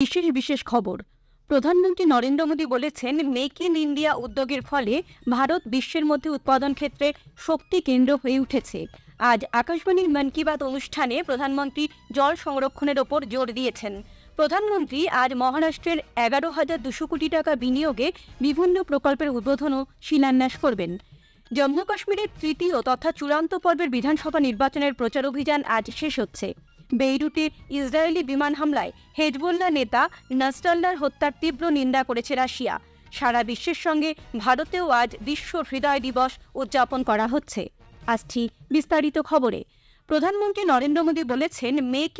বিশেষ বিশেষ খবর। প্রধানমন্ত্রী নরেন্দ্র মোদী বলেছেন, মেক ইন ইন্ডিয়া উদ্যোগের ফলে ভারত বিশ্বের মধ্যে উৎপাদন ক্ষেত্রে শক্তি কেন্দ্র হয়ে উঠেছে। আজ আকাশবাণীর মন কি বাত অনুষ্ঠানে প্রধানমন্ত্রী জল সংরক্ষণের ওপর জোর দিয়েছেন। প্রধানমন্ত্রী আজ মহারাষ্ট্রের 11,200 কোটি টাকা বিনিয়োগে বিভিন্ন প্রকল্পের উদ্বোধন ও শিলান্যাস করবেন। জম্মু কাশ্মীরের তৃতীয় তথা চূড়ান্ত পর্বের বিধানসভা নির্বাচনের প্রচার অভিযান আজ শেষ হচ্ছে। বেইরুটে ইসরায়েলি বিমান হামলায় হেজবুল্লাহ নেতা নাসরাল্লাহর হত্যার তীব্র নিন্দা করেছে রাশিয়া। সারা বিশ্বের সঙ্গে ভারতেও আজ বিশ্ব হৃদয় দিবস উদযাপন করা হচ্ছে। আসছি বিস্তারিত খবরে। প্রধানমন্ত্রী নরেন্দ্র মোদী বলেছেন, মেক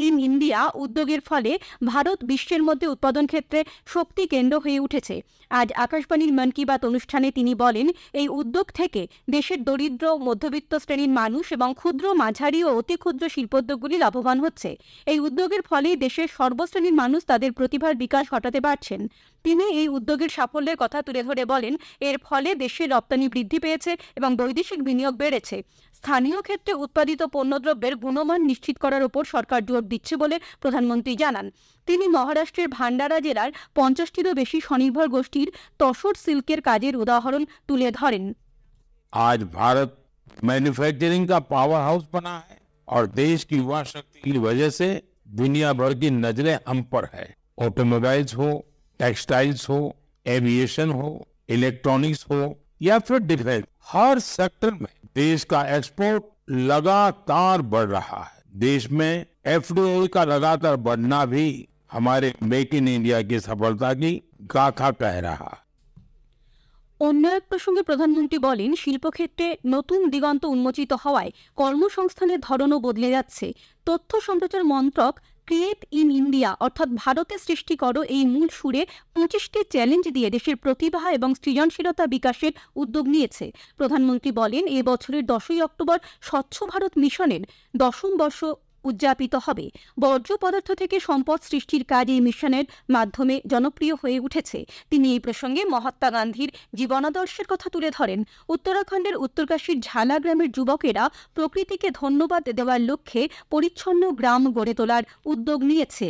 ইন ইন্ডিয়া উদ্যোগের ফলে ভারত বিশ্বের মধ্যে উৎপাদন ক্ষেত্রে শক্তি কেন্দ্র হয়ে উঠেছে। আজ আকাশবাণীর মন কি বাত অনুষ্ঠানে তিনি বলেন, এই উদ্যোগ থেকে দেশের দরিদ্র মধ্যবিত্ত শ্রেণীর মানুষ এবং ক্ষুদ্র মাঝারি ও অতি ক্ষুদ্র শিল্পোদ্যোগগুলি লাভবান হচ্ছে। এই উদ্যোগের ফলে দেশের সর্বশ্রেণীর মানুষ তাদের প্রতিভার বিকাশ ঘটাতে পারছেন। তিনি এই উদ্যোগের সাফল্যের কথা তুলে ধরে বলেন, এর ফলে দেশের রপ্তানি বৃদ্ধি পেয়েছে এবং বৈদেশিক বিনিয়োগ বেড়েছে। স্থানীয় ক্ষেত্রে উৎপাদিত পণ্যদ্রব্যের গুণমান নিশ্চিত করার উপর সরকার জোর দিচ্ছে বলে প্রধানমন্ত্রী জানান। তিনি মহারাষ্ট্রের ভান্ডারা জেলার 50টিরও বেশি স্বনির্ভর গোষ্ঠীর তসর সিল্কের কাজের উদাহরণ তুলে ধরেন। आज भारत मैन्युफैक्चरिंग का पावर हाउस बना है और देश की युवा शक्ति की वजह से दुनिया भर की नजरें हम पर है। ऑटोमोबाइल्स हो, टेक्सटाइल्स हो, एविएशन हो, इलेक्ट्रॉनिक्स हो या फिर डिफेंस, हर सेक्टर में देश का एक्सपोर्ट लगातार बढ़ रहा है। देश में एफडीआई का लगातार बढ़ना भी हमारे मेक इन इंडिया की सफलता की गाथा कह रहा है। অন্য এক প্রসঙ্গে প্রধানমন্ত্রী বলেন, শিল্পক্ষেত্রে নতুন দিগন্ত উন্মোচিত হওয়ায় কর্মসংস্থানের ধরনও বদলে যাচ্ছে। তথ্য সম্প্রচার মন্ত্রক ক্রিয়েট ইন ইন্ডিয়া অর্থাৎ ভারতে সৃষ্টি করো এই মূল সুরে 25টি চ্যালেঞ্জ দিয়ে দেশের প্রতিভা এবং সৃজনশীলতা বিকাশের উদ্যোগ নিয়েছে। প্রধানমন্ত্রী বলেন, এ বছরের 10ই অক্টোবর স্বচ্ছ ভারত মিশনের 10ম বর্ষ উদযাপিত হবে। বর্জ্য পদার্থ থেকে সম্পদ সৃষ্টির কাজ এই মিশনের মাধ্যমে জনপ্রিয় হয়ে উঠেছে। তিনি এই প্রসঙ্গে মহাত্মা গান্ধীর জীবনাদর্শের কথা তুলে ধরেন। উত্তরাখণ্ডের উত্তরকাশীর ঝালা গ্রামের যুবকেরা প্রকৃতিকে ধন্যবাদ দেওয়ার লক্ষ্যে পরিচ্ছন্ন গ্রাম গড়ে তোলার উদ্যোগ নিয়েছে।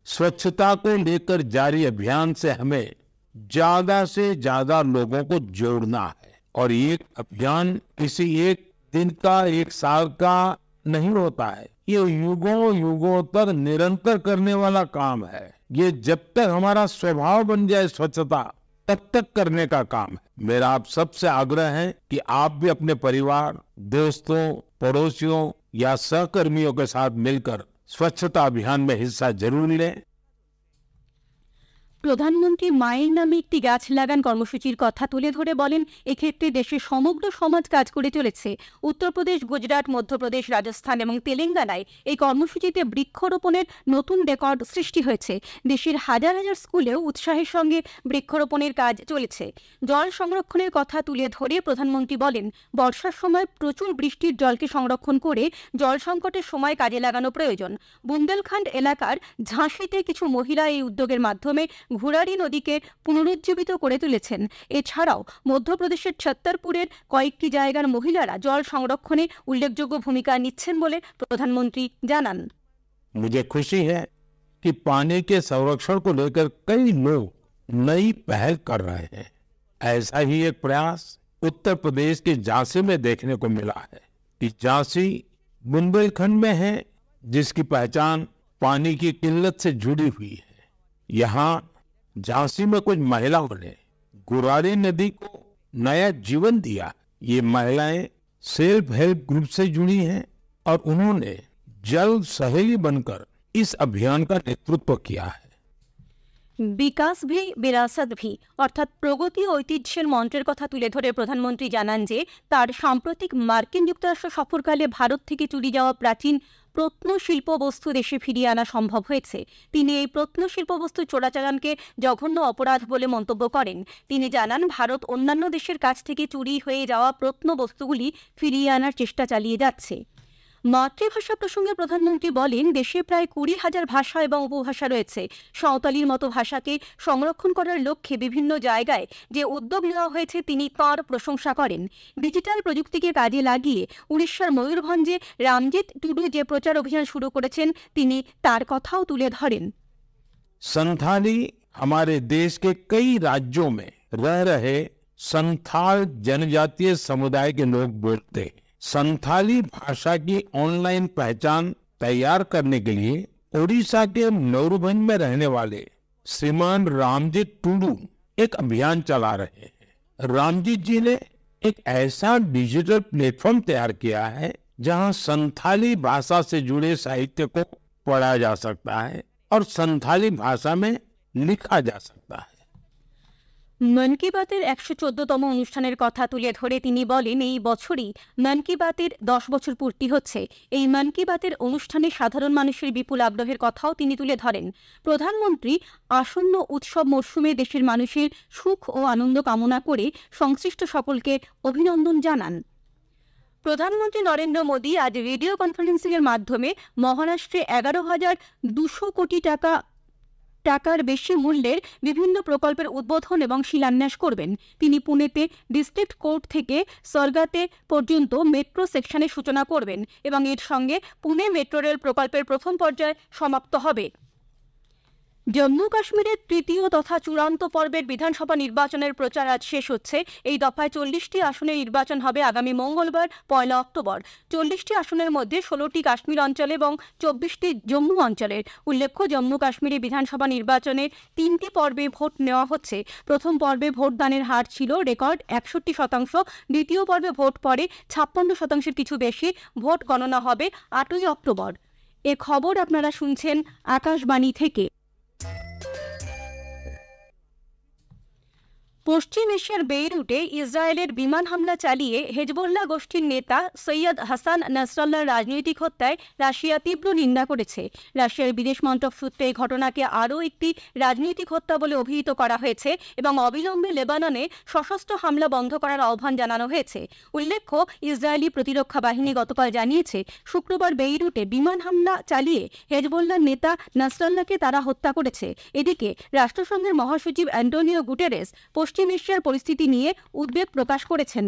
स्वच्छता को लेकर जारी अभियान से हमें ज्यादा से ज्यादा लोगों को जोड़ना है और ये अभियान किसी एक दिन का, एक साल का नहीं होता है। ये युगों युगों तक निरंतर करने वाला काम है। ये जब तक हमारा स्वभाव बन जाए स्वच्छता, तब तक करने का काम है। मेरा आप सबसे आग्रह है कि आप भी अपने परिवार, दोस्तों, पड़ोसियों या सहकर्मियों के साथ मिलकर स्वच्छता अभियान में हिस्सा जरूर लें। প্রধানমন্ত্রী মায়ের নামে একটি গাছ লাগান কর্মসূচির কথা তুলে ধরে বলেন, এক্ষেত্রে দেশের সমগ্র সমাজ কাজ করে চলেছে। উত্তরপ্রদেশ, গুজরাট, মধ্যপ্রদেশ, রাজস্থান এবং তেলেঙ্গানায় এই কর্মসূচিতে বৃক্ষরোপণের নতুন রেকর্ড সৃষ্টি হয়েছে। দেশের হাজার হাজার স্কুলেও উৎসাহের সঙ্গে বৃক্ষরোপণের কাজ চলেছে। জল সংরক্ষণের কথা তুলে ধরে প্রধানমন্ত্রী বলেন, বর্ষার সময় প্রচুর বৃষ্টির জলকে সংরক্ষণ করে জল সংকটের সময় কাজে লাগানো প্রয়োজন। বুন্দেলখণ্ড এলাকার ঝাঁসিতে কিছু মহিলা এই উদ্যোগের মাধ্যমে ঘুরারি নদীকে পুনরুজ্জীবিত করে তুলেছেন। এছাড়াও মধ্যপ্রদেশের ছত্তরপুরের কয়েকটি জায়গার মহিলারা জল সংরক্ষণে উল্লেখযোগ্য ভূমিকা নিচ্ছেন বলে প্রধানমন্ত্রী জানান। मुझे खुशी है कि पानी के संरक्षण को लेकर कई लोग नई पहल कर रहे हैं। ऐसा ही एक प्रयास उत्तर प्रदेश के झांसी में देखने को मिला है कि झांसी बुंदेलखंड में है, जिसकी पहचान पानी की किल्लत से जुड़ी हुई है। यहाँ झांसी में कुछ महिलाओं ने गुरारी नदी को नया जीवन दिया। ये महिलाएं सेल्फ हेल्प ग्रुप से जुड़ी हैं और उन्होंने जल सहेली बनकर इस अभियान का नेतृत्व किया है। বিকাশ ভি বিরাসত ভি অর্থাৎ প্রগতি ও ঐতিহ্যের মন্ত্রের কথা তুলে ধরে প্রধানমন্ত্রী জানান যে তার সাম্প্রতিক মার্কিন যুক্তরাষ্ট্র সফরকালে ভারত থেকে চুরি যাওয়া প্রাচীন প্রত্নশিল্প বস্তু দেশে ফিরিয়ে আনা সম্ভব হয়েছে। তিনি এই প্রত্নশিল্প বস্তু চোরাচালানকে জঘন্য অপরাধ বলে মন্তব্য করেন। তিনি জানান, ভারত অন্যান্য দেশের কাছ থেকে চুরি হয়ে যাওয়া প্রত্নবস্তুগুলি ফিরিয়ে আনার চেষ্টা চালিয়ে যাচ্ছে। মাতৃভাষা প্রসঙ্গে প্রধানমন্ত্রী বলেন, দেশে প্রায় 20,000 ভাষা এবং উপভাষা রয়েছে। সাঁওতালির মতো ভাষাকে সংরক্ষণ করার লক্ষ্যে বিভিন্ন জায়গায় যে উদ্যোগ নেওয়া হয়েছে তিনি তাঁর প্রশংসা করেন। ডিজিটাল প্রযুক্তিকে কাজে লাগিয়ে উড়িষ্যার ময়ূরভঞ্জে রামজিৎ টুডু যে প্রচার অভিযান শুরু করেছেন তিনি তার কথাও তুলে ধরেন। संथाली हमारे देश के कई राज्यों में रह रहे संथाल जनजातीय समुदाय के लोग बोलते हैं। संथाली भाषा की ऑनलाइन पहचान तैयार करने के लिए ओडिशा के मयूरभंज में रहने वाले श्रीमान रामजीत टुडू एक अभियान चला रहे हैं। रामजीत जी ने एक ऐसा डिजिटल प्लेटफॉर्म तैयार किया है जहां संथाली भाषा से जुड़े साहित्य को पढ़ा जा सकता है और संथाली भाषा में लिखा जा सकता है। মন কি বাতের 114তম অনুষ্ঠানের কথা তুলে ধরে তিনি বলেন, এই বছরই মন কি বাতের 10 বছর পূর্তি হচ্ছে। এই মন কি বাতের অনুষ্ঠানে সাধারণ মানুষের বিপুল আগ্রহের কথাও তিনি তুলে ধরেন। প্রধানমন্ত্রী আসন্ন উৎসব মরশুমে দেশের মানুষের সুখ ও আনন্দ কামনা করে সংশ্লিষ্ট সকলকে অভিনন্দন জানান। প্রধানমন্ত্রী নরেন্দ্র মোদী আজ ভিডিও কনফারেন্সিংয়ের মাধ্যমে মহারাষ্ট্রে 11,200 কোটি টাকার বেশি মূল্যের বিভিন্ন প্রকল্পের উদ্বোধন এবং শিলান্যাস করবেন। তিনি পুনেতে ডিস্ট্রিক্ট কোর্ট থেকে সরগাতে পর্যন্ত মেট্রো সেকশনের সূচনা করবেন এবং এর সঙ্গে পুনে মেট্রো রেল প্রকল্পের প্রথম পর্যায় সমাপ্ত হবে। জম্মু কাশ্মীরের তৃতীয় তথা চূড়ান্ত পর্বের বিধানসভা নির্বাচনের প্রচার আজ শেষ হচ্ছে। এই দফায় 40টি আসনে নির্বাচন হবে আগামী মঙ্গলবার 1 অক্টোবর। 40টি আসনের মধ্যে 16টি কাশ্মীর অঞ্চলে এবং 24টি জম্মু অঞ্চলের। উল্লেখ্য, জম্মু কাশ্মীরে বিধানসভা নির্বাচনের 3টি পর্বে ভোট নেওয়া হচ্ছে। প্রথম পর্বে ভোটদানের হার ছিল রেকর্ড 61%, দ্বিতীয় পর্বে ভোট পড়ে 56%-এর কিছু বেশি। ভোট গণনা হবে 8ই অক্টোবর। এ খবর আপনারা শুনছেন আকাশবাণী থেকে। পশ্চিম এশিয়ার বেইরুটে ইসরায়েলের বিমান হামলা চালিয়ে হেজবোল্লাহ গোষ্ঠীর নেতা সৈয়দ হাসান নাসরাল্লাহর রাজনৈতিক হত্যায় রাশিয়া তীব্র নিন্দা করেছে। রাশিয়ার বিদেশ মন্ত্রক সূত্রে এই ঘটনাকে আরও একটি রাজনৈতিক হত্যা বলে অভিহিত করা হয়েছে এবং অবিলম্বে লেবাননে সশস্ত্র হামলা বন্ধ করার আহ্বান জানানো হয়েছে। উল্লেখ্য, ইসরায়েলি প্রতিরক্ষা বাহিনী গতকাল জানিয়েছে শুক্রবার বেইরুটে বিমান হামলা চালিয়ে হেজবোল্লাহর নেতা নাসরাল্লাহকে তারা হত্যা করেছে। এদিকে রাষ্ট্রসংঘের মহাসচিব অ্যান্টোনিও গুটেরেস পশ্চিম এশিয়ার পরিস্থিতি নিয়ে উদ্বেগ প্রকাশ করেছেন।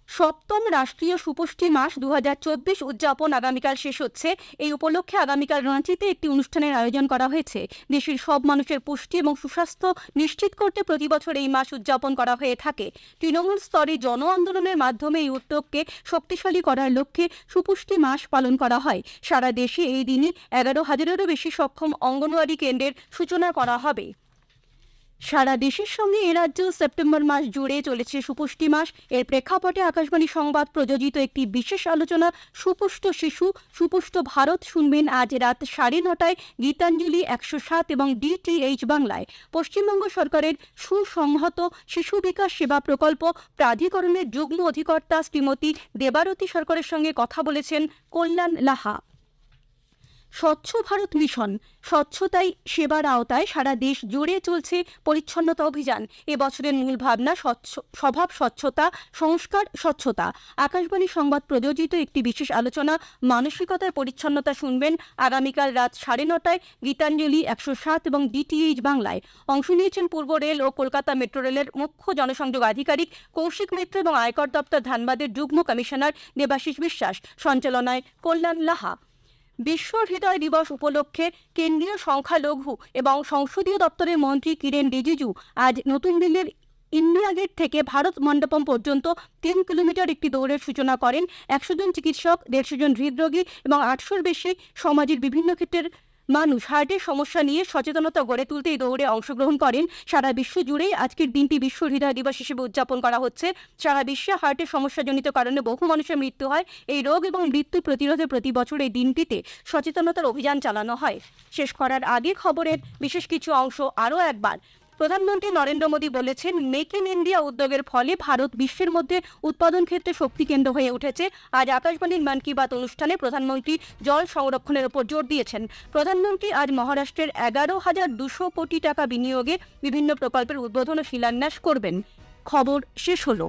সপ্তম রাষ্ট্রীয় সুপুষ্টি মাস 2024 উদযাপন আগামীকাল শেষ হচ্ছে। এই উপলক্ষে আগামীকাল রাঁচিতে একটি অনুষ্ঠানের আয়োজন করা হয়েছে। দেশের সব মানুষের পুষ্টি এবং সুস্বাস্থ্য নিশ্চিত করতে প্রতি বছর এই মাস উদযাপন করা হয়ে থাকে। তৃণমূল স্তরে জন আন্দোলনের মাধ্যমে এই উদ্যোগকে শক্তিশালী করার লক্ষ্যে সুপুষ্টি মাস পালন করা হয়। সারা দেশে এই দিনে 11,000-এরও বেশি সক্ষম অঙ্গনওয়াড়ি কেন্দ্রের সূচনা করা হবে। সারা দেশের সঙ্গে এ রাজ্যেও সেপ্টেম্বর মাস জুড়ে চলেছে সুপুষ্টি মাস। এর প্রেক্ষাপটে আকাশবাণী সংবাদ প্রযোজিত একটি বিশেষ আলোচনা সুপুষ্ট শিশু সুপুষ্ট ভারত শুনবেন আজ রাত 9:30টায় গীতাঞ্জলি 107 এবং DTH বাংলায়। পশ্চিমবঙ্গ সরকারের সুসংহত শিশু বিকাশ সেবা প্রকল্প প্রাধিকরণের যুগ্ম অধিকর্তা শ্রীমতী দেবারতী সরকারের সঙ্গে কথা বলেছেন কল্যাণ লাহা। স্বচ্ছ ভারত মিশন স্বচ্ছতাই সেবার আওতায় সারা দেশ জুড়ে চলছে পরিচ্ছন্নতা অভিযান। এবছরের মূল ভাবনা স্বভাব স্বচ্ছতা, সংস্কার স্বচ্ছতা। আকাশবাণী সংবাদ প্রযোজিত একটি বিশেষ আলোচনা মানসিকতার পরিচ্ছন্নতা শুনবেন আগামীকাল রাত 9:30টায় গীতাঞ্জলি 107 এবং DTH বাংলায়। অংশ নিয়েছেন পূর্ব রেল ও কলকাতা মেট্রো রেলের মুখ্য জনসংযোগ আধিকারিক কৌশিক মিত্র এবং আয়কর দপ্তর ধানবাদের যুগ্ম কমিশনার দেবাশিস বিশ্বাস। সঞ্চালনায় কল্যাণ লাহা। বিশ্ব হৃদয় দিবস উপলক্ষে কেন্দ্রীয় সংখ্যালঘু এবং সংসদীয় দপ্তরের মন্ত্রী কিরেন রিজিজু আজ নতুন দিল্লির ইন্ডিয়া গেট থেকে ভারত মণ্ডপম পর্যন্ত 3 কিলোমিটার একটি দৌড়ের সূচনা করেন। 100 জন চিকিৎসক, 150 জন হৃদরোগী এবং 800-র বেশি সমাজের বিভিন্ন ক্ষেত্রের মানুষ হার্টের সমস্যা নিয়ে সচেতনতা গড়ে তুলতে এই দৌড়ে অংশগ্রহণ করেন। সারা বিশ্ব জুড়েই আজকের দিনটি বিশ্ব হৃদয় দিবস হিসেবে উদযাপন করা হচ্ছে। সারা বিশ্বে হার্টের সমস্যাজনিত কারণে বহু মানুষের মৃত্যু হয়। এই রোগ এবং মৃত্যু প্রতিরোধে প্রতি বছর এই দিনটিতে সচেতনতার অভিযান চালানো হয়। শেষ করার আগে খবরের বিশেষ কিছু অংশ আরও একবার। প্রধানমন্ত্রী নরেন্দ্র মোদী বলেছেন, মেক ইন ইন্ডিয়া উদ্যোগের ফলে ভারত বিশ্বের মধ্যে উৎপাদন ক্ষেত্রে শক্তি কেন্দ্র হয়ে উঠেছে। আজ আকাশবাণীর মন কি বাত অনুষ্ঠানে প্রধানমন্ত্রী জল সংরক্ষণের উপর জোর দিয়েছেন। প্রধানমন্ত্রী আজ মহারাষ্ট্রের 11,200 কোটি টাকা বিনিয়োগে বিভিন্ন প্রকল্পের উদ্বোধন ও শিলান্যাস করবেন। খবর শেষ হলো।